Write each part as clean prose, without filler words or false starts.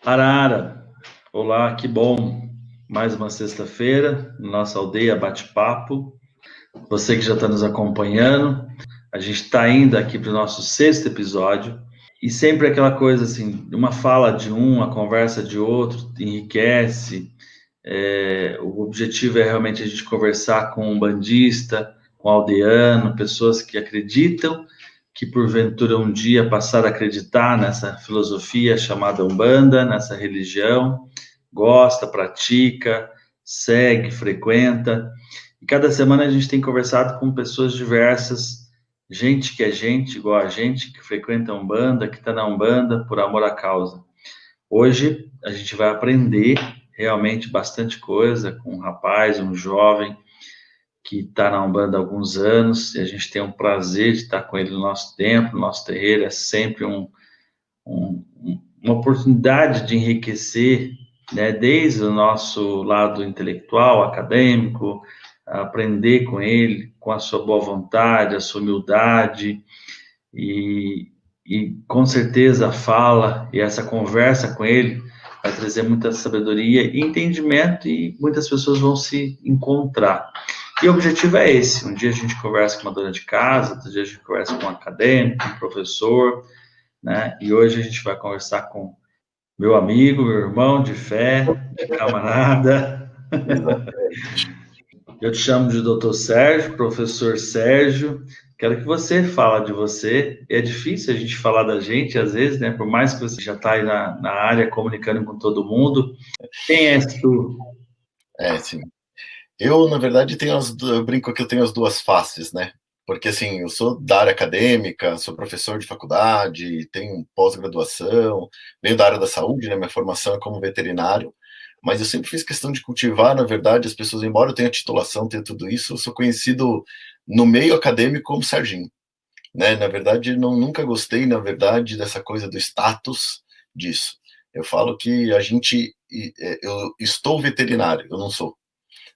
Arara, olá, que bom. Mais uma sexta-feira, nossa aldeia bate-papo. Você que já está nos acompanhando, a gente está indo aqui para o nosso sexto episódio e sempre aquela coisa assim, uma fala de um, a conversa de outro, enriquece. O objetivo é realmente a gente conversar com um bandista, com um aldeano, pessoas que acreditam que porventura um dia passaram a acreditar nessa filosofia chamada Umbanda, nessa religião, gosta, pratica, segue, frequenta. E cada semana a gente tem conversado com pessoas diversas, gente que é gente, igual a gente, que frequenta a Umbanda, que está na Umbanda por amor à causa. Hoje a gente vai aprender realmente bastante coisa com um rapaz, um jovem, que está na Umbanda há alguns anos, e a gente tem um prazer de estar com ele no nosso templo, no nosso terreiro, é sempre uma oportunidade de enriquecer, né, desde o nosso lado intelectual, acadêmico, aprender com ele, com a sua boa vontade, a sua humildade, e, e com certeza a fala e essa conversa com ele vai trazer muita sabedoria e entendimento, e muitas pessoas vão se encontrar. E o objetivo é esse: um dia a gente conversa com uma dona de casa, outro dia a gente conversa com um acadêmico, um professor, né? E hoje a gente vai conversar com meu amigo, meu irmão de fé, de camarada. Eu te chamo de Dr. Sérgio, professor Sérgio. Quero que você fale de você. É difícil a gente falar da gente, às vezes, né? Por mais que você já está aí na área, comunicando com todo mundo. Quem és tu? Sim. Eu, na verdade, eu brinco que eu tenho as duas faces, né? Porque, assim, eu sou da área acadêmica, sou professor de faculdade, tenho pós-graduação, venho da área da saúde, né? Minha formação é como veterinário, mas eu sempre fiz questão de cultivar, na verdade, as pessoas, embora eu tenha titulação, tenha tudo isso, eu sou conhecido no meio acadêmico como Serginho, né? Na verdade, nunca gostei, na verdade, dessa coisa do status disso. Eu falo que eu estou veterinário, eu não sou,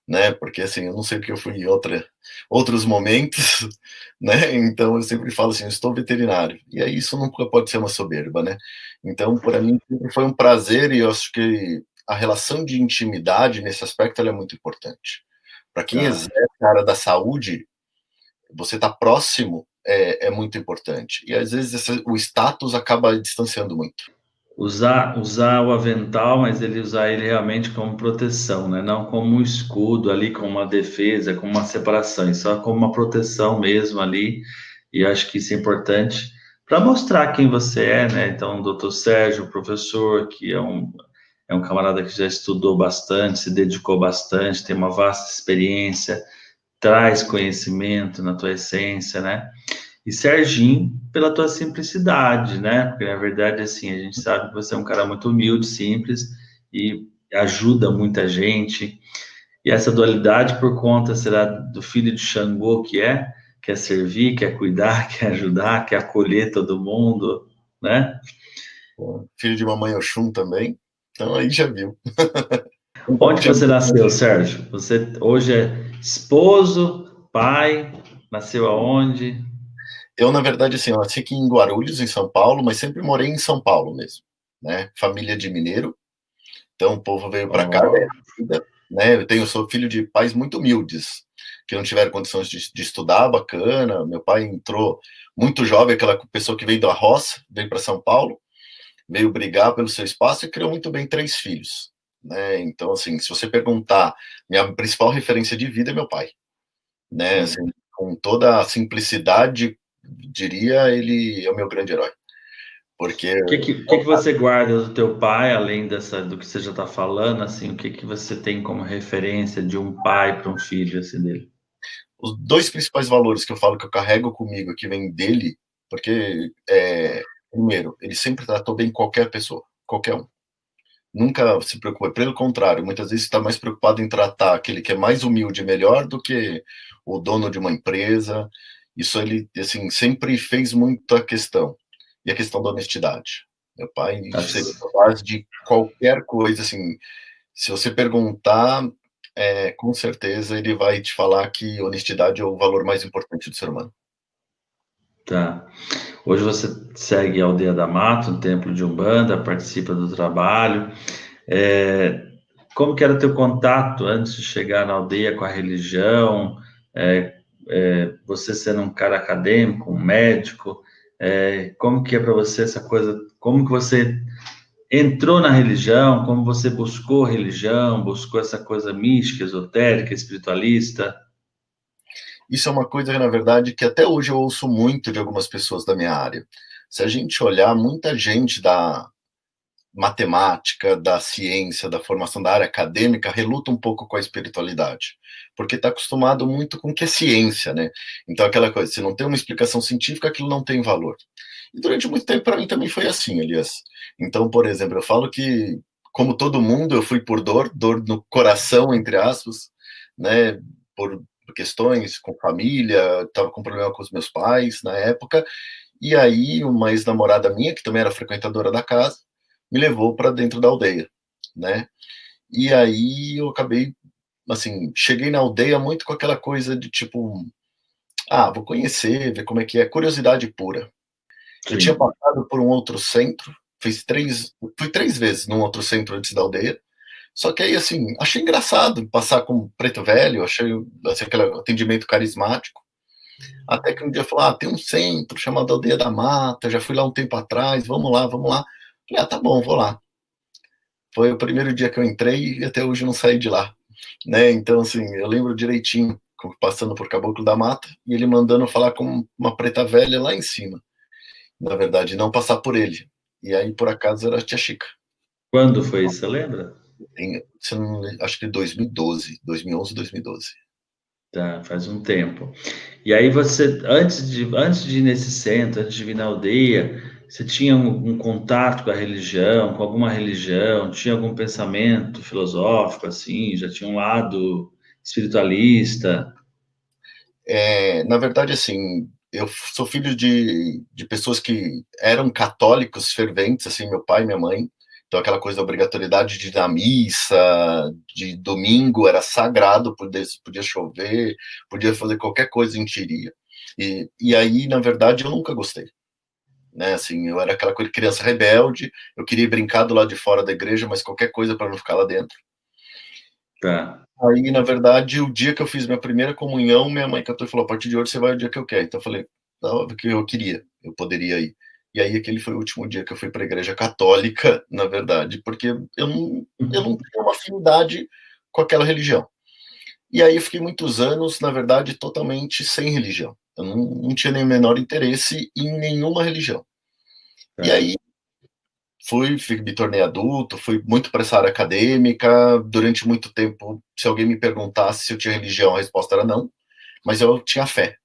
né? Porque assim, eu não sei porque eu fui em outros momentos, né? Então eu sempre falo assim, eu estou veterinário. E aí isso nunca pode ser uma soberba, né? Então, para mim sempre foi um prazer, e eu acho que a relação de intimidade nesse aspecto ela é muito importante. Para quem Tá. exerce a área da saúde, você está próximo é muito importante. E às vezes o status acaba distanciando muito. Usar o avental, mas ele usar ele realmente como proteção, né? Não como um escudo ali, como uma defesa, como uma separação, e só como uma proteção mesmo ali. E acho que isso é importante para mostrar quem você é, né? Então, o doutor Sérgio, professor, que é um camarada que já estudou bastante, se dedicou bastante, tem uma vasta experiência, traz conhecimento na tua essência, né? E Serginho, pela tua simplicidade, né? Porque na verdade, assim, a gente sabe que você é um cara muito humilde, simples e ajuda muita gente. E essa dualidade por conta, será, do filho de Xangô, que quer servir, quer cuidar, quer ajudar, quer acolher todo mundo, né? Filho de mamãe Oxum também, então aí já viu. Um pouco Onde de você nasceu, Sérgio? Você hoje é esposo, pai, nasceu aonde? Eu, na verdade, assim, eu nasci aqui em Guarulhos, em São Paulo, mas sempre morei em São Paulo mesmo, né? Família de mineiro, então o povo veio para cá, Oh, né? Sou filho de pais muito humildes, que não tiveram condições de estudar, bacana. Meu pai entrou muito jovem, aquela pessoa que veio da roça, veio para São Paulo, veio brigar pelo seu espaço e criou muito bem 3 filhos, né? Então, assim, se você perguntar, minha principal referência de vida é meu pai, né? sim. Assim, com toda a simplicidade, diria, ele é o meu grande herói, porque O que você guarda do teu pai, além do que você já está falando, assim, o que você tem como referência de um pai para um filho, assim, dele? os 2 principais valores que eu falo que eu carrego comigo, que vem dele, porque, primeiro, ele sempre tratou bem qualquer pessoa, qualquer um. Nunca se preocupou, pelo contrário, muitas vezes está mais preocupado em tratar aquele que é mais humilde melhor do que o dono de uma empresa. Isso ele, assim, sempre fez muita questão. E a questão da honestidade. Meu pai seria As- capaz de qualquer coisa, assim, se você perguntar, com certeza ele vai te falar que honestidade é o valor mais importante do ser humano. Tá. Hoje você segue a Aldeia da Mata, um templo de Umbanda, participa do trabalho. Como que era teu contato antes de chegar na aldeia com a religião? Você sendo um cara acadêmico, um médico, como que é para você essa coisa? Como que você entrou na religião? Como você buscou religião? Buscou essa coisa mística, esotérica, espiritualista? Isso é uma coisa que, na verdade, que até hoje eu ouço muito de algumas pessoas da minha área. Se a gente olhar, muita gente da matemática, da ciência, da formação da área acadêmica, reluta um pouco com a espiritualidade, porque está acostumado muito com o que é ciência, né? Então, aquela coisa, se não tem uma explicação científica, aquilo não tem valor. E durante muito tempo, para mim, também foi assim, aliás. Então, por exemplo, eu falo que, como todo mundo, eu fui por dor no coração, entre aspas, né? Por questões com família, estava com problema com os meus pais na época, e aí uma ex-namorada minha, que também era frequentadora da casa, me levou para dentro da aldeia, né? E aí eu acabei, assim, cheguei na aldeia muito com aquela coisa de tipo, vou conhecer, ver como é que é, curiosidade pura. Eu tinha Sim. passado por um outro centro, fui 3 vezes num outro centro antes da aldeia, só que aí, assim, achei engraçado passar com um preto velho, achei assim, aquele atendimento carismático, até que um dia falou, tem um centro chamado Aldeia da Mata, já fui lá um tempo atrás, vamos lá, vamos lá. Falei, tá bom, vou lá. Foi o primeiro dia que eu entrei e até hoje eu não saí de lá, né? Então, assim, eu lembro direitinho, passando por Caboclo da Mata, e ele mandando falar com uma preta velha lá em cima. Na verdade, não passar por ele. E aí, por acaso, era a tia Chica. Quando foi isso, você lembra? Acho que 2012, 2011, 2012. Tá, faz um tempo. E aí você, antes de ir nesse centro, antes de vir na aldeia, você tinha um contato com a religião, com alguma religião? Tinha algum pensamento filosófico, assim? Já tinha um lado espiritualista? Na verdade, assim, eu sou filho de pessoas que eram católicos ferventes, assim, meu pai e minha mãe. Então, aquela coisa da obrigatoriedade de ir na missa, de domingo era sagrado, podia chover, podia fazer qualquer coisa, a gente iria. E aí, na verdade, eu nunca gostei. Né, assim, eu era aquela coisa de criança rebelde, eu queria brincar do lado de fora da igreja, mas qualquer coisa para não ficar lá dentro. Tá. Aí, na verdade, o dia que eu fiz minha primeira comunhão, minha mãe cantou e falou, a partir de hoje você vai o dia que eu quero. Então eu falei, óbvio que eu queria, eu poderia ir. E aí aquele foi o último dia que eu fui para a igreja católica, na verdade, porque eu não tinha uma afinidade com aquela religião. E aí eu fiquei muitos anos, na verdade, totalmente sem religião. Eu não tinha nem o menor interesse em nenhuma religião. E Tá. aí me tornei adulto, fui muito para essa área acadêmica, durante muito tempo, se alguém me perguntasse se eu tinha religião, a resposta era não, mas eu tinha fé.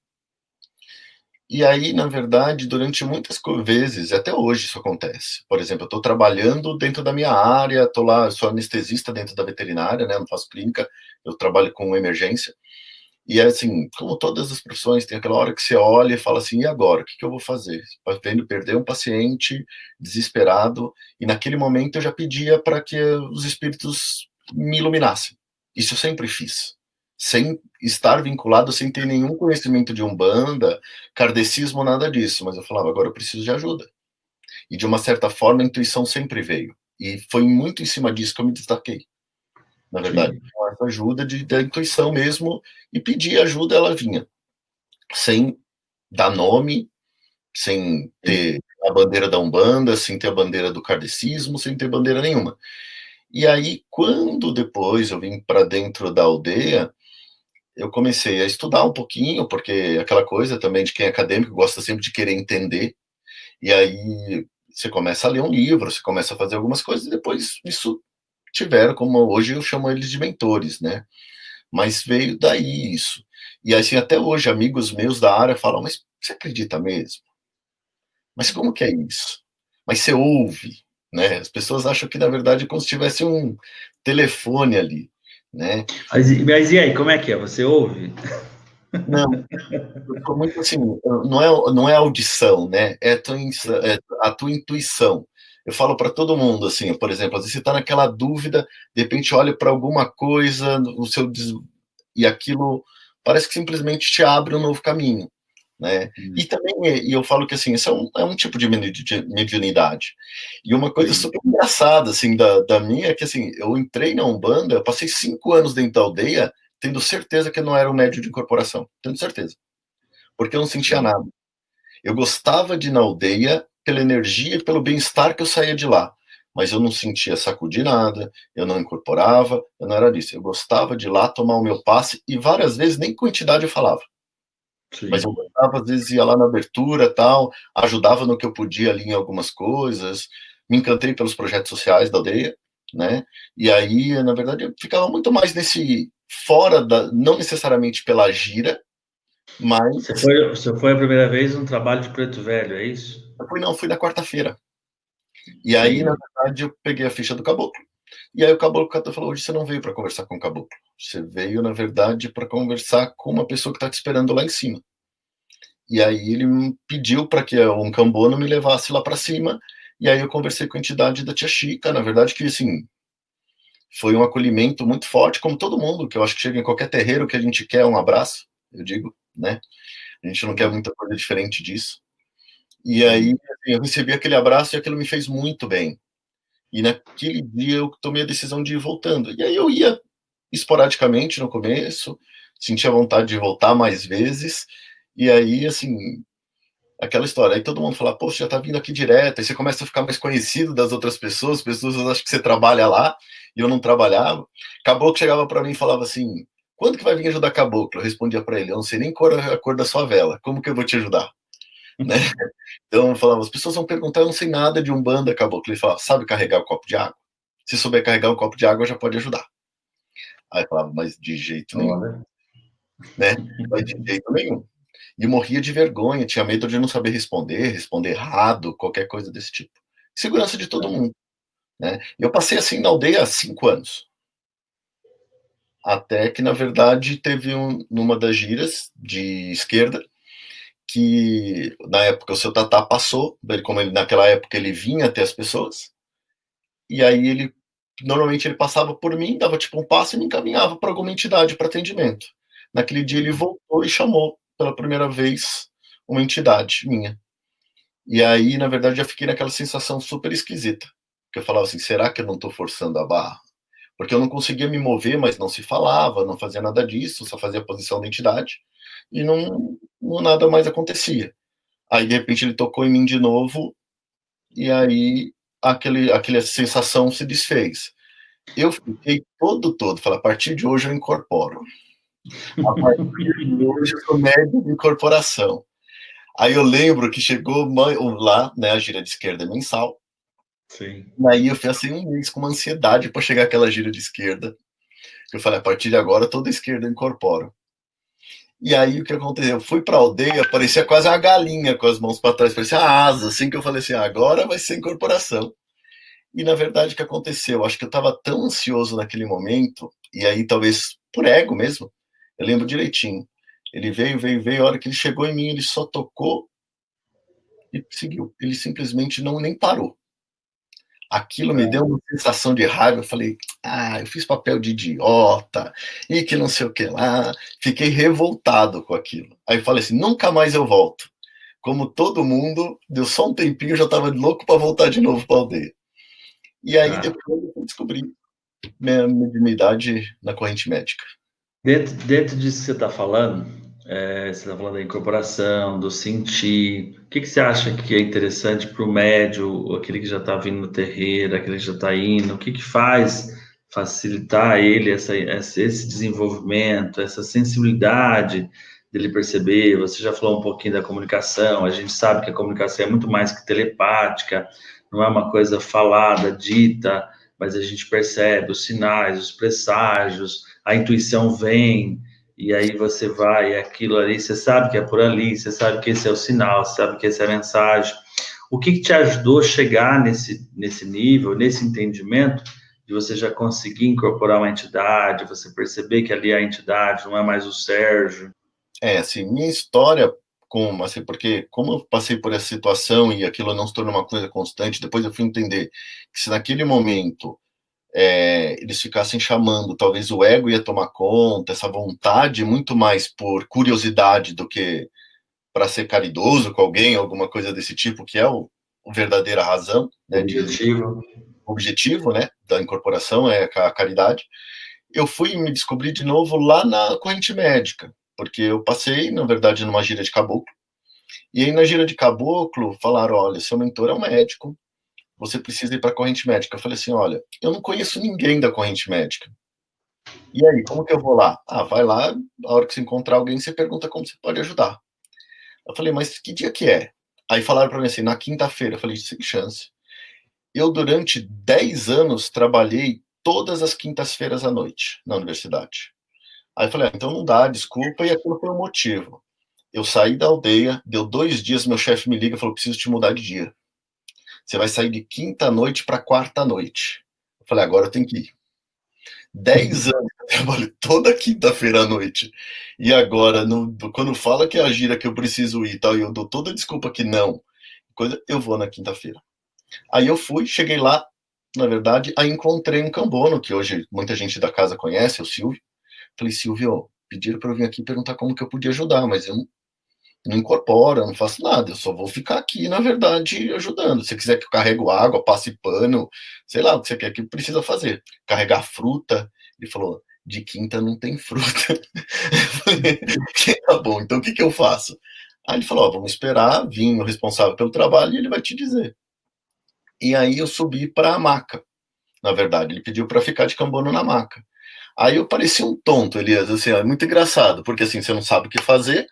E aí, na verdade, durante muitas vezes, até hoje isso acontece. Por exemplo, eu estou trabalhando dentro da minha área, estou lá, sou anestesista dentro da veterinária, né, não faço clínica, eu trabalho com emergência. E é assim, como todas as profissões, tem aquela hora que você olha e fala assim, e agora? O que eu vou fazer? Vendo perder um paciente, desesperado, e naquele momento eu já pedia para que os espíritos me iluminassem. Isso eu sempre fiz. Sem estar vinculado, sem ter nenhum conhecimento de Umbanda, kardecismo, nada disso. Mas eu falava, agora eu preciso de ajuda. E de uma certa forma a intuição sempre veio. E foi muito em cima disso que eu me destaquei. Na verdade, Sim. com essa ajuda da intuição mesmo, e pedir ajuda, ela vinha, sem dar nome, sem Sim. ter a bandeira da Umbanda, sem ter a bandeira do kardecismo, sem ter bandeira nenhuma. E aí, quando depois eu vim para dentro da aldeia, eu comecei a estudar um pouquinho, porque aquela coisa também de quem é acadêmico gosta sempre de querer entender, e aí você começa a ler um livro, você começa a fazer algumas coisas, e depois isso tiveram, como hoje eu chamo eles de mentores, né? Mas veio daí isso. E assim, até hoje, amigos meus da área falam, mas você acredita mesmo? Mas como que é isso? Mas você ouve, né? As pessoas acham que, na verdade, é como se tivesse um telefone ali, né? Mas e aí, como é que é? Você ouve? Não, eu sou muito assim, não é audição, né? É a tua intuição. Eu falo para todo mundo, assim, por exemplo, às vezes você está naquela dúvida, de repente olha para alguma coisa, e aquilo parece que simplesmente te abre um novo caminho. né? E também, e eu falo que assim, isso é um tipo de mediunidade. E uma coisa super engraçada, assim, da minha, é que assim, eu entrei na Umbanda, eu passei 5 anos dentro da aldeia, tendo certeza que eu não era um médium de incorporação, tendo certeza, porque eu não sentia nada. Eu gostava de ir na aldeia pela energia e pelo bem-estar que eu saía de lá, mas eu não sentia sacudir nada, eu não incorporava, eu não era disso. Eu gostava de ir lá tomar o meu passe e várias vezes nem com entidade eu falava. Sim. Mas eu gostava, às vezes ia lá na abertura, tal, ajudava no que eu podia ali em algumas coisas, me encantei pelos projetos sociais da aldeia, né? E aí, na verdade, eu ficava muito mais nesse fora da, não necessariamente pela gira, mas Você foi a primeira vez num trabalho de Preto Velho, é isso? eu fui na quarta-feira. E aí, na Sim. verdade, eu peguei a ficha do caboclo. E aí o caboclo falou: hoje você não veio para conversar com o caboclo. Você veio, na verdade, para conversar com uma pessoa que está te esperando lá em cima. E aí ele me pediu para que um cambono me levasse lá para cima. E aí eu conversei com a entidade da Tia Chica. Na verdade, que assim, foi um acolhimento muito forte, como todo mundo, que eu acho que chega em qualquer terreiro que a gente quer um abraço, eu digo, né? A gente não quer muita coisa diferente disso. E aí assim, eu recebi aquele abraço e aquilo me fez muito bem. E naquele dia eu tomei a decisão de ir voltando. E aí eu ia esporadicamente no começo, sentia vontade de voltar mais vezes. E aí, assim, aquela história. Aí todo mundo fala, poxa, já tá vindo aqui direto. Aí você começa a ficar mais conhecido das outras pessoas acham que você trabalha lá, e eu não trabalhava. Caboclo chegava para mim e falava assim, quando que vai vir ajudar Caboclo? Eu respondia para ele, eu não sei nem a cor da sua vela, como que eu vou te ajudar? Né? Então eu falava, as pessoas vão perguntar, eu não sei nada de Umbanda, Caboclo. Ele falava, sabe carregar o copo de água? Se souber carregar um copo de água, já pode ajudar. Aí eu falava, mas de jeito nenhum, né? Mas de jeito nenhum. E morria de vergonha, tinha medo de não saber responder errado, qualquer coisa desse tipo. Segurança de todo mundo, né? Eu passei assim na aldeia há 5 anos. Até que, na verdade, teve numa das giras de esquerda, que na época o seu Tatá passou, como ele, naquela época ele vinha até as pessoas, e aí normalmente ele passava por mim, dava tipo um passo e me encaminhava para alguma entidade para atendimento. Naquele dia ele voltou e chamou pela primeira vez uma entidade minha. E aí, na verdade, eu fiquei naquela sensação super esquisita. Que eu falava assim, será que eu não estou forçando a barra? Porque eu não conseguia me mover, mas não se falava, não fazia nada disso, só fazia a posição da entidade, e não nada mais acontecia. Aí, de repente, ele tocou em mim de novo, e aí aquela sensação se desfez. Eu fiquei todo, falei, a partir de hoje eu incorporo. A partir de hoje eu sou médium de incorporação. Aí eu lembro que chegou lá, né, a gira de esquerda mensal. Sim. E aí eu passei um mês com uma ansiedade para chegar aquela gira de esquerda. Eu falei, a partir de agora toda esquerda eu incorporo. E aí o que aconteceu? Eu fui para a aldeia, parecia quase uma galinha com as mãos para trás, parecia uma asa, assim que eu falei assim, agora vai ser incorporação. E na verdade o que aconteceu? Acho que eu estava tão ansioso naquele momento, e aí talvez por ego mesmo, eu lembro direitinho. Ele veio, a hora que ele chegou em mim, ele só tocou e seguiu. Ele simplesmente não nem parou. Aquilo me deu uma sensação de raiva. Eu falei, eu fiz papel de idiota, e que não sei o que lá. Fiquei revoltado com aquilo. Aí eu falei assim, nunca mais eu volto. Como todo mundo, deu só um tempinho, eu já estava louco para voltar de novo para a aldeia. E aí depois eu descobri minha mediunidade na corrente médica. Dentro disso que você está falando, você está falando da incorporação, do sentir. O que você acha que é interessante para o médio, aquele que já está vindo no terreiro, aquele que já está indo? O que faz facilitar ele esse desenvolvimento, essa sensibilidade dele perceber? Você já falou um pouquinho da comunicação. A gente sabe que a comunicação é muito mais que telepática, não é uma coisa falada, dita, mas a gente percebe os sinais, os presságios, a intuição vem, e aí você vai, e aquilo ali, você sabe que é por ali, você sabe que esse é o sinal, você sabe que essa é a mensagem. O que te ajudou a chegar nesse nível, nesse entendimento, de você já conseguir incorporar uma entidade, você perceber que ali é a entidade, não é mais o Sérgio? Assim, minha história, assim, porque como eu passei por essa situação e aquilo não se tornou uma coisa constante, depois eu fui entender que se naquele momento eles ficassem chamando, talvez o ego ia tomar conta, essa vontade muito mais por curiosidade do que para ser caridoso com alguém, alguma coisa desse tipo, que é a verdadeira razão, né, objetivo, né, da incorporação, é a caridade. Eu fui me descobrir de novo lá na corrente médica, porque eu passei, na verdade, numa gira de caboclo, e aí na gira de caboclo falaram, olha, seu mentor é um médico, você precisa ir para a corrente médica. Eu falei assim, olha, eu não conheço ninguém da corrente médica. E aí, como que eu vou lá? Ah, vai lá, a hora que você encontrar alguém, você pergunta como você pode ajudar. Eu falei, mas que dia que é? Aí falaram para mim assim, na quinta-feira. Eu falei, sem chance. Eu, durante 10 anos, trabalhei todas as quintas-feiras à noite na universidade. Aí eu falei, então não dá, desculpa, e aquilo foi o motivo. Eu saí da aldeia, deu 2 dias, meu chefe me liga e falou, preciso te mudar de dia. Você vai sair de quinta-noite para quarta-noite. Eu falei, agora eu tenho que ir. 10 anos que eu trabalho toda quinta-feira à noite. E agora, quando fala que é a gira que eu preciso ir e tal, e eu dou toda a desculpa que não, eu vou na quinta-feira. Aí eu fui, cheguei lá, na verdade, aí encontrei um cambono, que hoje muita gente da casa conhece, o Silvio. Falei, Silvio, pediram para eu vir aqui perguntar como que eu podia ajudar, mas eu não incorporo, eu não faço nada, eu só vou ficar aqui, na verdade, ajudando. Se você quiser que eu carregue água, passe pano, sei lá, o que você quer que precisa fazer. Carregar fruta. Ele falou, de quinta não tem fruta. Eu falei, tá bom, então o que eu faço? Aí ele falou, vamos esperar, vim o responsável pelo trabalho e ele vai te dizer. E aí eu subi para a maca, na verdade, ele pediu para ficar de cambono na maca. Aí eu parecia um tonto, Elias, assim, é muito engraçado, porque assim, você não sabe o que fazer.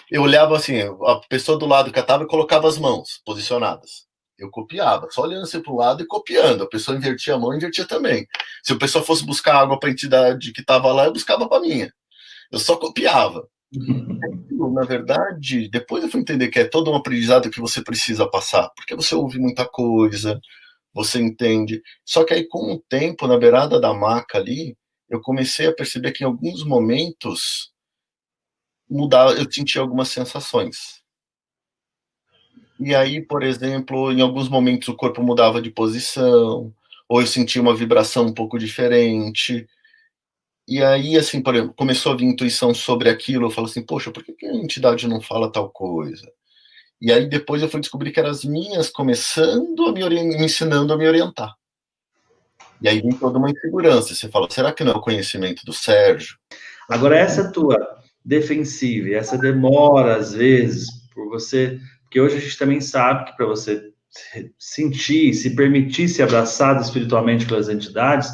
Eu olhava assim, a pessoa do lado catava e colocava as mãos posicionadas. Eu copiava, só olhando assim para o lado e copiando. A pessoa invertia a mão, invertia também. Se a pessoa fosse buscar água para a entidade que estava lá, eu buscava para minha. Eu só copiava. Na verdade, depois eu fui entender que é todo um aprendizado que você precisa passar, porque você ouve muita coisa, você entende. Só que aí, com o tempo, na beirada da maca ali, eu comecei a perceber que em alguns momentos mudava, eu sentia algumas sensações. E aí, por exemplo, em alguns momentos o corpo mudava de posição, ou eu sentia uma vibração um pouco diferente. E aí, assim, por exemplo, começou a vir intuição sobre aquilo, eu falo assim, poxa, por que a entidade não fala tal coisa? E aí depois eu fui descobrir que eram as minhas começando a me ensinando a me orientar. E aí vem toda uma insegurança. Você fala, será que não é o conhecimento do Sérgio? Agora, essa tua defensiva, essa demora, às vezes, por você... Porque hoje a gente também sabe que para você sentir, se permitir ser abraçado espiritualmente pelas entidades,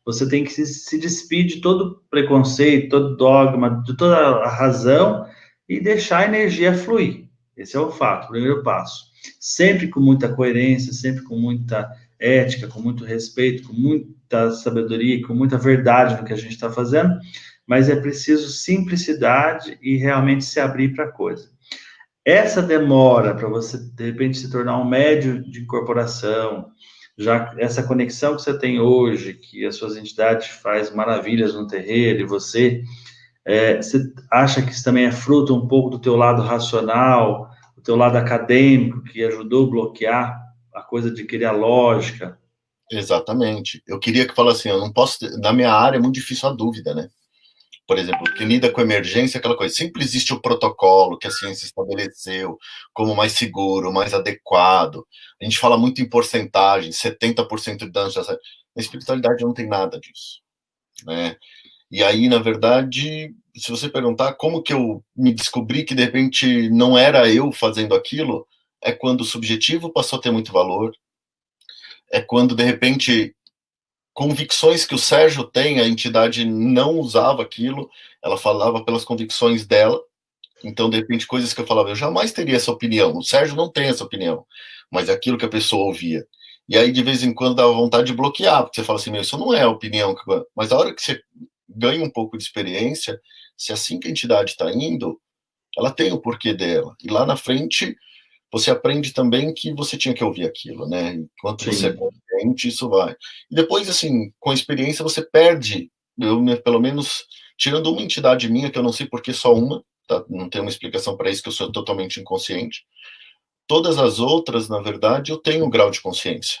você tem que se despir de todo preconceito, todo dogma, de toda a razão e deixar a energia fluir. Esse é o fato, o primeiro passo. Sempre com muita coerência, sempre com muita ética, com muito respeito, com muita sabedoria, com muita verdade no que a gente está fazendo, mas é preciso simplicidade e realmente se abrir para a coisa. Essa demora para você, de repente, se tornar um médio de incorporação, já essa conexão que você tem hoje, que as suas entidades fazem maravilhas no terreiro, e você acha que isso também é fruto um pouco do teu lado racional, do teu lado acadêmico, que ajudou a bloquear a coisa de querer a lógica? Exatamente. Eu queria que falasse assim, eu não posso, na minha área é muito difícil a dúvida, né? Por exemplo, que lida com emergência, aquela coisa, sempre existe o protocolo que a ciência estabeleceu como mais seguro, mais adequado. A gente fala muito em porcentagem, 70% de danos. Na espiritualidade não tem nada disso, né? E aí, na verdade, se você perguntar como que eu me descobri que de repente não era eu fazendo aquilo, é quando o subjetivo passou a ter muito valor, é quando de repente convicções que o Sérgio tem, a entidade não usava aquilo, ela falava pelas convicções dela, então, de repente, coisas que eu falava, eu jamais teria essa opinião, o Sérgio não tem essa opinião, mas é aquilo que a pessoa ouvia. E aí, de vez em quando, dava vontade de bloquear, porque você fala assim, meu, isso não é a opinião. Mas a hora que você ganha um pouco de experiência, se assim que a entidade está indo, ela tem o porquê dela. E lá na frente, você aprende também que você tinha que ouvir aquilo, né? Enquanto Sim. você é consciente, isso vai. E depois, assim, com a experiência, você perde, pelo menos, tirando uma entidade minha, que eu não sei por que só uma, tá? Não tem uma explicação para isso, que eu sou totalmente inconsciente. Todas as outras, na verdade, eu tenho um grau de consciência.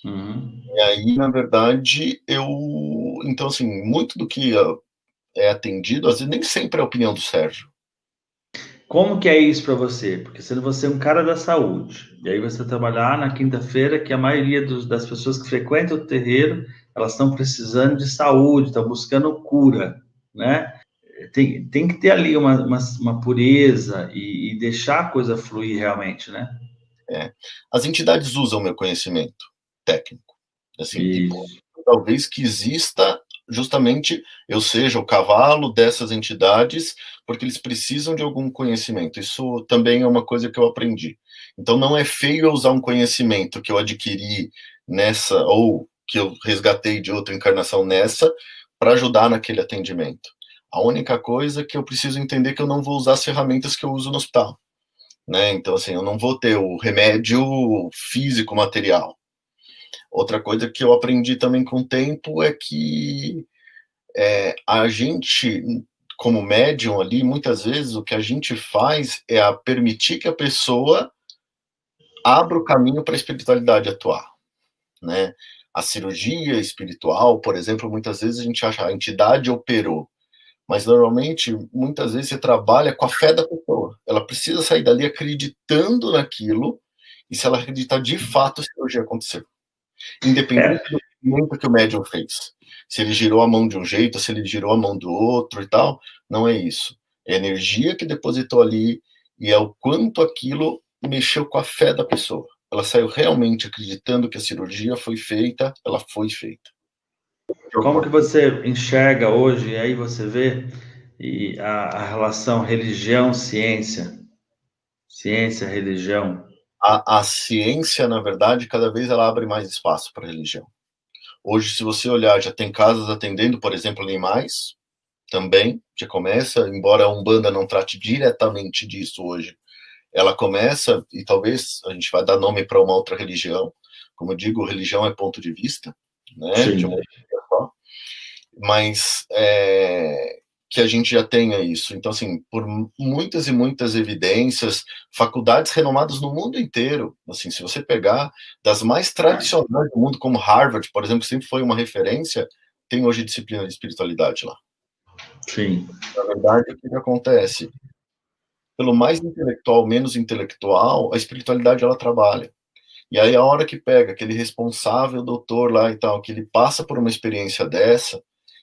Uhum. E aí, na verdade, então, assim, muito do que é atendido, às vezes nem sempre é a opinião do Sérgio. Como que é isso para você? Porque sendo você um cara da saúde, e aí você trabalhar na quinta-feira, que a maioria das pessoas que frequentam o terreiro, elas estão precisando de saúde, estão buscando cura, né? Tem que ter ali uma pureza e deixar a coisa fluir realmente, né? As entidades usam meu conhecimento técnico, assim, e Isso. talvez que exista justamente eu seja o cavalo dessas entidades, porque eles precisam de algum conhecimento. Isso também é uma coisa que eu aprendi. Então não é feio eu usar um conhecimento que eu adquiri nessa, ou que eu resgatei de outra encarnação nessa, para ajudar naquele atendimento. A única coisa é que eu preciso entender que eu não vou usar as ferramentas que eu uso no hospital, né? Então, assim, eu não vou ter o remédio físico, material. Outra coisa que eu aprendi também com o tempo é que a gente, como médium ali, muitas vezes o que a gente faz é permitir que a pessoa abra o caminho para a espiritualidade atuar, né? A cirurgia espiritual, por exemplo, muitas vezes a gente acha a entidade operou, mas normalmente, muitas vezes você trabalha com a fé da pessoa. Ela precisa sair dali acreditando naquilo, e se ela acreditar de fato, a cirurgia aconteceu. Independente É, do movimento que o médium fez. Se ele girou a mão de um jeito, se ele girou a mão do outro e tal, não é isso. É a energia que depositou ali e é o quanto aquilo mexeu com a fé da pessoa. Ela saiu realmente acreditando que a cirurgia foi feita, ela foi feita. como que você enxerga hoje, e aí você vê a relação religião-ciência, ciência-religião? A ciência, na verdade, cada vez ela abre mais espaço para a religião. Hoje, se você olhar, já tem casas atendendo, por exemplo, animais, também, já começa, embora a Umbanda não trate diretamente disso hoje, ela começa, e talvez a gente vai dar nome para uma outra religião, como eu digo, religião é ponto de vista, né, de Sim. uma só, mas que a gente já tenha isso. Então, assim, por muitas e muitas evidências, faculdades renomadas no mundo inteiro, assim, se você pegar das mais tradicionais do mundo, como Harvard, por exemplo, que sempre foi uma referência, tem hoje disciplina de espiritualidade lá. Sim. Na verdade, o que acontece? Pelo mais intelectual, menos intelectual, a espiritualidade ela trabalha. E aí a hora que pega aquele responsável doutor lá e tal, que ele passa por uma experiência dessa,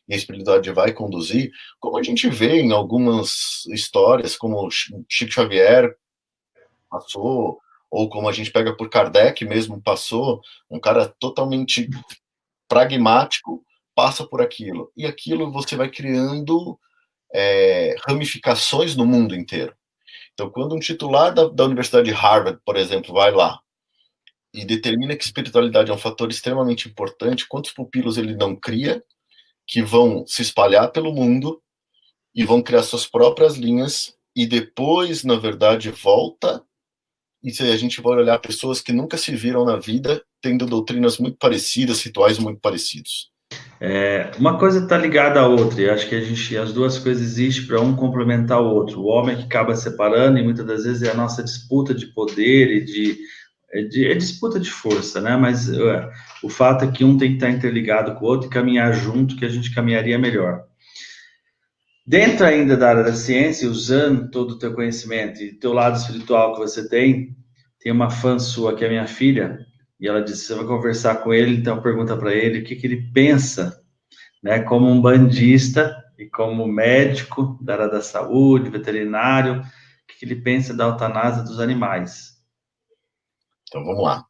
e a espiritualidade vai conduzir, como a gente vê em algumas histórias, como Chico Xavier passou, ou como a gente pega por Kardec mesmo passou, um cara totalmente pragmático passa por aquilo. E aquilo você vai criando ramificações no mundo inteiro. Então, quando um titular da Universidade de Harvard, por exemplo, vai lá e determina que espiritualidade é um fator extremamente importante, quantos pupilos ele não cria, que vão se espalhar pelo mundo e vão criar suas próprias linhas, e depois, na verdade, volta, e se a gente vai olhar pessoas que nunca se viram na vida, tendo doutrinas muito parecidas, rituais muito parecidos. Uma coisa está ligada à outra, e acho que as duas coisas existem para um complementar o outro. O homem que acaba separando, e muitas das vezes é a nossa disputa de poder e é disputa de força, né? Mas o fato é que um tem que estar interligado com o outro e caminhar junto, que a gente caminharia melhor. Dentro ainda da área da ciência, usando todo o teu conhecimento e teu lado espiritual que você tem uma fã sua que é minha filha, e ela disse: você vai conversar com ele, então pergunta para ele o que que ele pensa, né, como um bandista e como médico da área da saúde, veterinário, o que que ele pensa da eutanásia dos animais. Então, vamos lá.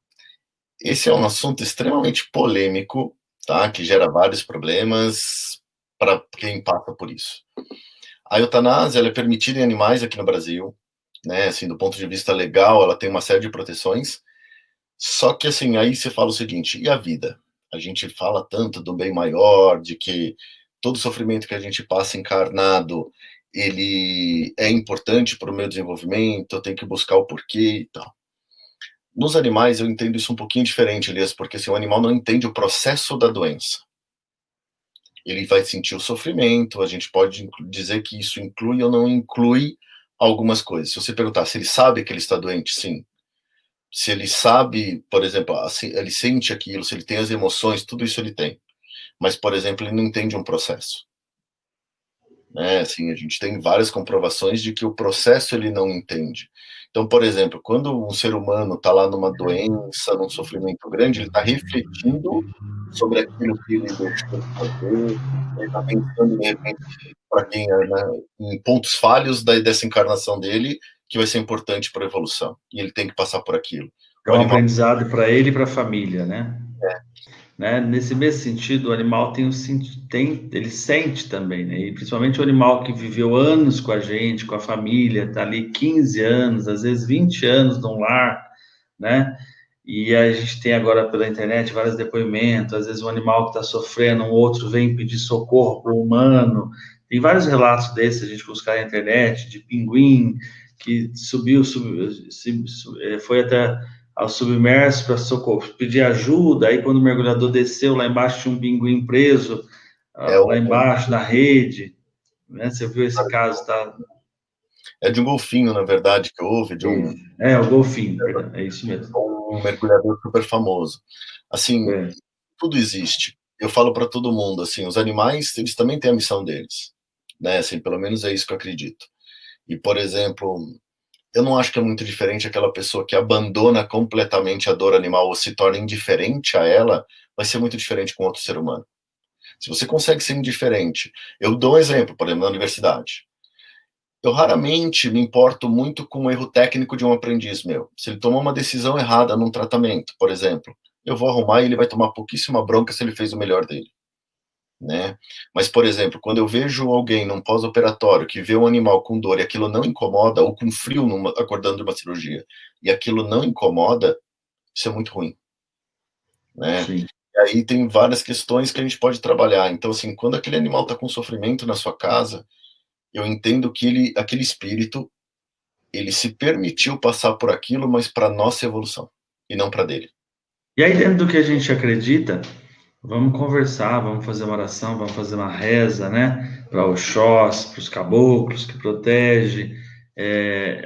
Esse é um assunto extremamente polêmico, tá? Que gera vários problemas para quem passa por isso. A eutanásia ela é permitida em animais aqui no Brasil, né? Assim, do ponto de vista legal, ela tem uma série de proteções. Só que assim, aí você fala o seguinte: e a vida? A gente fala tanto do bem maior, de que todo sofrimento que a gente passa encarnado, ele é importante para o meu desenvolvimento, eu tenho que buscar o porquê e tal. Nos animais eu entendo isso um pouquinho diferente, Elias, porque assim, o animal não entende o processo da doença. Ele vai sentir o sofrimento, a gente pode dizer que isso inclui ou não inclui algumas coisas. Se você perguntar se ele sabe que ele está doente, sim. Se ele sabe, por exemplo, assim, ele sente aquilo, se ele tem as emoções, tudo isso ele tem. Mas, por exemplo, ele não entende um processo. né? Assim, a gente tem várias comprovações de que o processo ele não entende. Então, por exemplo, quando um ser humano está lá numa doença, num sofrimento grande, ele está refletindo sobre aquilo que ele deixou de fazer, ele está pensando, de repente, para quem, né, em pontos falhos dessa encarnação dele, que vai ser importante para a evolução, e ele tem que passar por aquilo. É O um animal aprendizado para ele e para a família, né? é, Né? Nesse mesmo sentido, o animal ele sente também, né? E principalmente o animal que viveu anos com a gente, com a família, está ali 15 anos, às vezes 20 anos num lar, né? E a gente tem agora pela internet vários depoimentos, às vezes um animal que está sofrendo, um outro vem pedir socorro para o humano. Tem vários relatos desses, a gente buscar na internet, de pinguim que foi até ao submerso para socorro, pedir ajuda, aí quando o mergulhador desceu, lá embaixo tinha um pinguim preso, é, lá embaixo na rede, né? Você viu esse caso, tá? é de um golfinho, na verdade, que houve, de O golfinho, perdão, é isso mesmo. um mergulhador super famoso. Assim, É. tudo existe. Eu falo para todo mundo, assim, os animais, eles também têm a missão deles, né? Assim, pelo menos é isso que eu acredito. E, por exemplo, eu não acho que é muito diferente aquela pessoa que abandona completamente a dor animal ou se torna indiferente a ela, vai ser muito diferente com outro ser humano. Se você consegue ser indiferente, eu dou um exemplo, por exemplo, na universidade. Eu raramente me importo muito com o erro técnico de um aprendiz meu. Se ele tomou uma decisão errada num tratamento, por exemplo, eu vou arrumar e ele vai tomar pouquíssima bronca se ele fez o melhor dele, né? Mas, por exemplo, quando eu vejo alguém num pós-operatório que vê um animal com dor e aquilo não incomoda, ou com frio acordando de uma cirurgia, e aquilo não incomoda, isso é muito ruim, né? Sim. E aí tem várias questões que a gente pode trabalhar. Então, assim, quando aquele animal está com sofrimento na sua casa, eu entendo que aquele espírito, ele se permitiu passar por aquilo, mas para nossa evolução, e não para dele. E aí, dentro do que a gente acredita, vamos conversar, vamos fazer uma oração, vamos fazer uma reza, né? Para Oxós, para os caboclos que protege,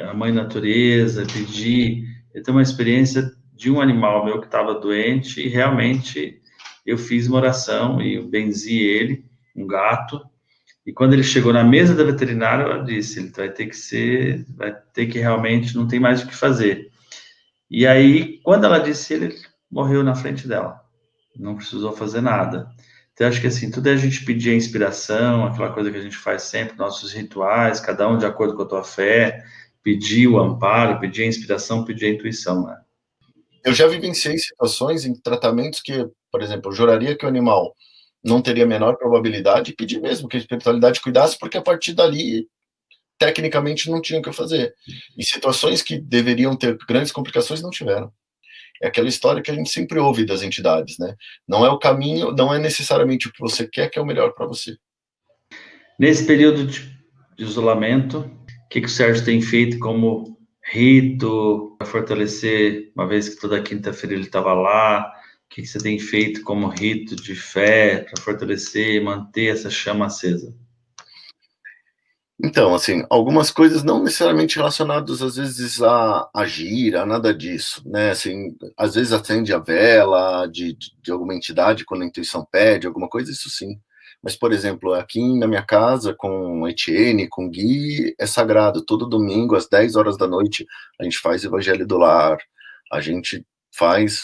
a mãe natureza, pedir. Eu tenho uma experiência de um animal meu que estava doente e realmente eu fiz uma oração e eu benzi ele, um gato. E quando ele chegou na mesa da veterinária, ela disse: ele vai ter que realmente, não tem mais o que fazer. E aí, quando ela disse, ele morreu na frente dela. Não precisou fazer nada. Então, acho que assim, tudo é a gente pedir a inspiração, aquela coisa que a gente faz sempre, nossos rituais, cada um de acordo com a tua fé, pedir o amparo, pedir a inspiração, pedir a intuição, né? Eu já vivenciei situações em tratamentos que, por exemplo, eu juraria que o animal não teria a menor probabilidade e pedir mesmo que a espiritualidade cuidasse, porque a partir dali, tecnicamente, não tinha o que fazer. E situações que deveriam ter grandes complicações não tiveram. É aquela história que a gente sempre ouve das entidades, né? Não é o caminho, não é necessariamente o que você quer que é o melhor para você. Nesse período de isolamento, o que o Sérgio tem feito como rito para fortalecer, uma vez que toda quinta-feira ele estava lá, o que você tem feito como rito de fé para fortalecer e manter essa chama acesa? Então, assim, algumas coisas não necessariamente relacionadas, às vezes, a gira, a nada disso, né? Assim, às vezes acende a vela de alguma entidade quando a intuição pede, alguma coisa, isso sim. Mas, por exemplo, aqui na minha casa, com Etienne, com Gui, é sagrado. Todo domingo, às 10 horas da noite, a gente faz Evangelho do Lar, a gente faz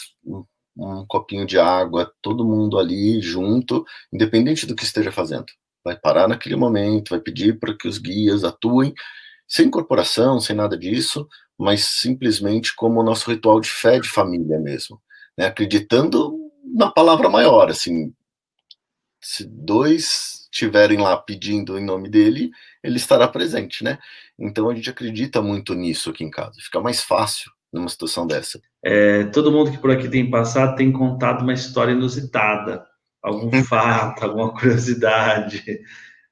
um copinho de água, todo mundo ali junto, independente do que esteja fazendo. Vai parar naquele momento, vai pedir para que os guias atuem, sem corporação, sem nada disso, mas simplesmente como o nosso ritual de fé de família mesmo, né? Acreditando na palavra maior, assim, se dois estiverem lá pedindo em nome dele, ele estará presente, né? Então a gente acredita muito nisso aqui em casa, fica mais fácil numa situação dessa. Todo mundo que por aqui tem passado tem contado uma história inusitada, algum fato, alguma curiosidade.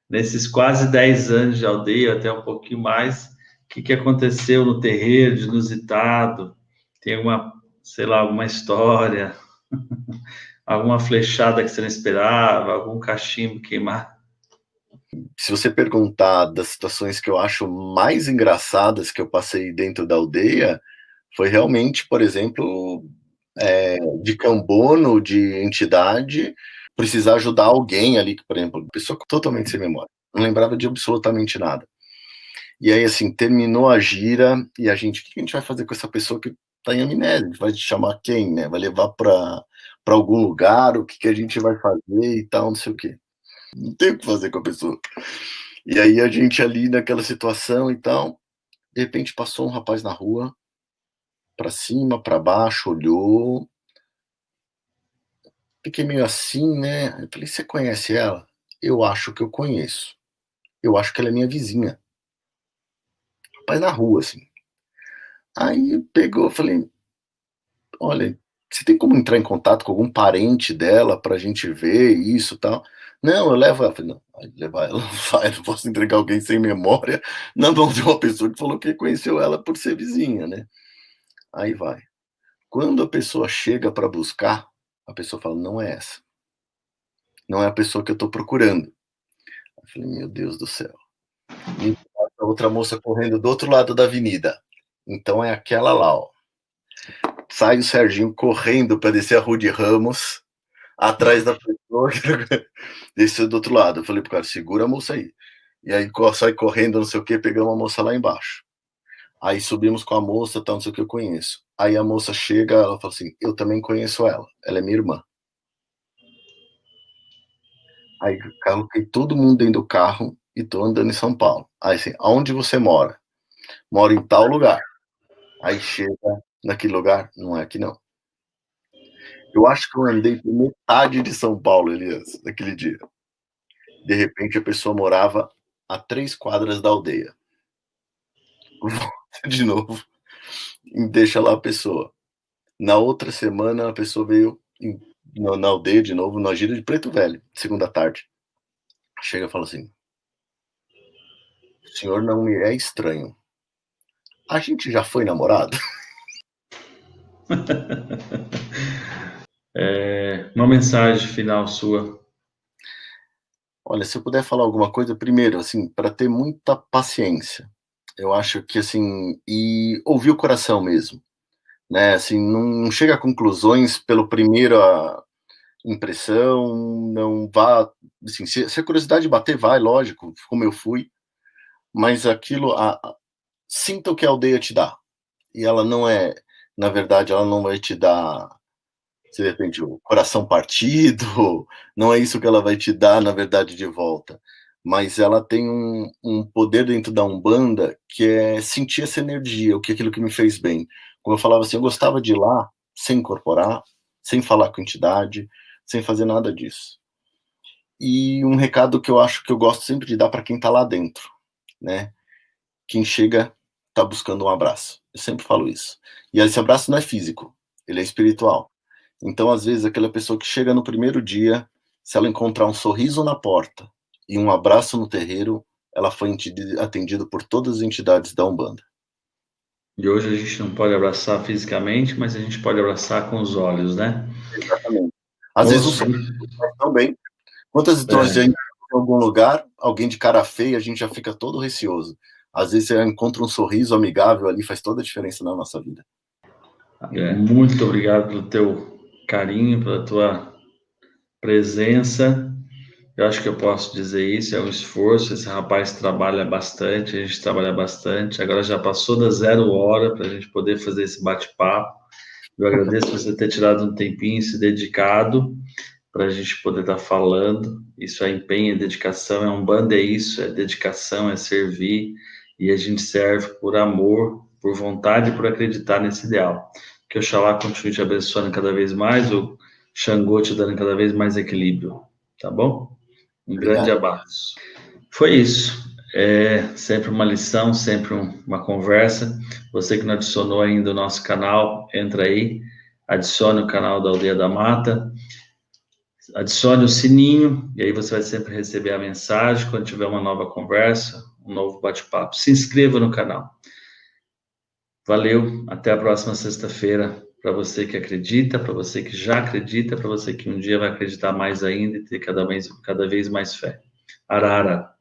Nesses quase 10 anos de aldeia, até um pouquinho mais, o que aconteceu no terreiro de inusitado? Tem uma, sei lá, alguma história, alguma flechada que você não esperava, algum cachimbo queimar? Se você perguntar das situações que eu acho mais engraçadas que eu passei dentro da aldeia, foi realmente, por exemplo, de cambono, de entidade, precisar ajudar alguém ali, por exemplo, pessoa totalmente sem memória. não lembrava de absolutamente nada. E aí, assim, terminou a gira, e a gente, o que a gente vai fazer com essa pessoa que tá em amnésia? A gente vai chamar quem, né? Vai levar para algum lugar? O que a gente vai fazer e tal, não sei o quê. Não tem o que fazer com a pessoa. E aí a gente ali naquela situação e tal, de repente passou um rapaz na rua, para cima, para baixo, olhou. Fiquei meio assim, né? Eu falei, você conhece ela? Eu acho que eu conheço. Eu acho que ela é minha vizinha. Rapaz na rua, assim. Aí pegou, falei, olha, você tem como entrar em contato com algum parente dela pra gente ver isso e tal? Não, eu levo ela. Falei, não, vai levar ela, não vai, não posso entregar alguém sem memória na mão de uma pessoa que falou que conheceu ela por ser vizinha, né? Aí vai. Quando a pessoa chega para buscar, a pessoa fala, não é essa. Não é a pessoa que eu tô procurando. Eu falei, meu Deus do céu. E a outra moça correndo do outro lado da avenida. Então é aquela lá, ó. Sai o Serginho correndo para descer a Rua de Ramos, atrás da pessoa que desceu do outro lado. Eu falei pro cara, segura a moça aí. E aí sai correndo, não sei o que, pegamos a moça lá embaixo. Aí subimos com a moça, tal, não sei o que, eu conheço. Aí a moça chega, ela fala assim, eu também conheço ela é minha irmã. Aí coloquei todo mundo dentro do carro e tô andando em São Paulo. Aí assim, aonde você mora? Moro em tal lugar. Aí chega naquele lugar, não é aqui não. Eu acho que eu andei por metade de São Paulo, Elias, naquele dia. De repente a pessoa morava a 3 quadras da aldeia. Volta de novo e deixa lá a pessoa. Na outra semana a pessoa veio na aldeia de novo, na gira de Preto Velho, segunda tarde. Chega e fala assim: o senhor não me é estranho. A gente já foi namorado? Uma mensagem final sua. Olha, se eu puder falar alguma coisa, primeiro, assim, para ter muita paciência. Eu acho que, assim, e ouvir o coração mesmo, né? Assim, não chega a conclusões pela primeira impressão, não vá, assim, se a curiosidade bater, vai, lógico, como eu fui, mas aquilo, sinta o que a aldeia te dá. E ela não é, na verdade, ela não vai te dar, de repente, o coração partido, não é isso que ela vai te dar, na verdade, de volta. Mas ela tem um poder dentro da Umbanda que é sentir essa energia, o que é aquilo que me fez bem. Como eu falava assim, eu gostava de ir lá sem incorporar, sem falar com entidade, sem fazer nada disso. E um recado que eu acho que eu gosto sempre de dar para quem está lá dentro, né? Quem chega está buscando um abraço. Eu sempre falo isso. E esse abraço não é físico, ele é espiritual. Então, às vezes, aquela pessoa que chega no primeiro dia, se ela encontrar um sorriso na porta e um abraço no terreiro, ela foi atendida por todas as entidades da Umbanda. E hoje a gente não pode abraçar fisicamente, mas a gente pode abraçar com os olhos, né? Exatamente. Às vezes um sorriso faz tão bem. Quantas histórias em algum lugar, alguém de cara feia, a gente já fica todo receoso. Às vezes você encontra um sorriso amigável ali, faz toda a diferença na nossa vida. Muito obrigado pelo teu carinho, pela tua presença. Eu acho que eu posso dizer isso, é um esforço. Esse rapaz trabalha bastante, a gente trabalha bastante. Agora já passou da 0 hora para a gente poder fazer esse bate-papo. Eu agradeço você ter tirado um tempinho e se dedicado para a gente poder estar falando. Isso é empenho, é dedicação, é Umbanda, é isso, é dedicação, é servir, e a gente serve por amor, por vontade e por acreditar nesse ideal. Que Oxalá continue te abençoando cada vez mais, o Xangô te dando cada vez mais equilíbrio, tá bom? Um grande abraço. Foi isso. É sempre uma lição, sempre uma conversa. Você que não adicionou ainda o nosso canal, entra aí, adicione o canal da Aldeia da Mata, adicione o sininho, e aí você vai sempre receber a mensagem quando tiver uma nova conversa, um novo bate-papo. Se inscreva no canal. Valeu, até a próxima sexta-feira. Para você que acredita, para você que já acredita, para você que um dia vai acreditar mais ainda e ter cada vez mais fé. Arara.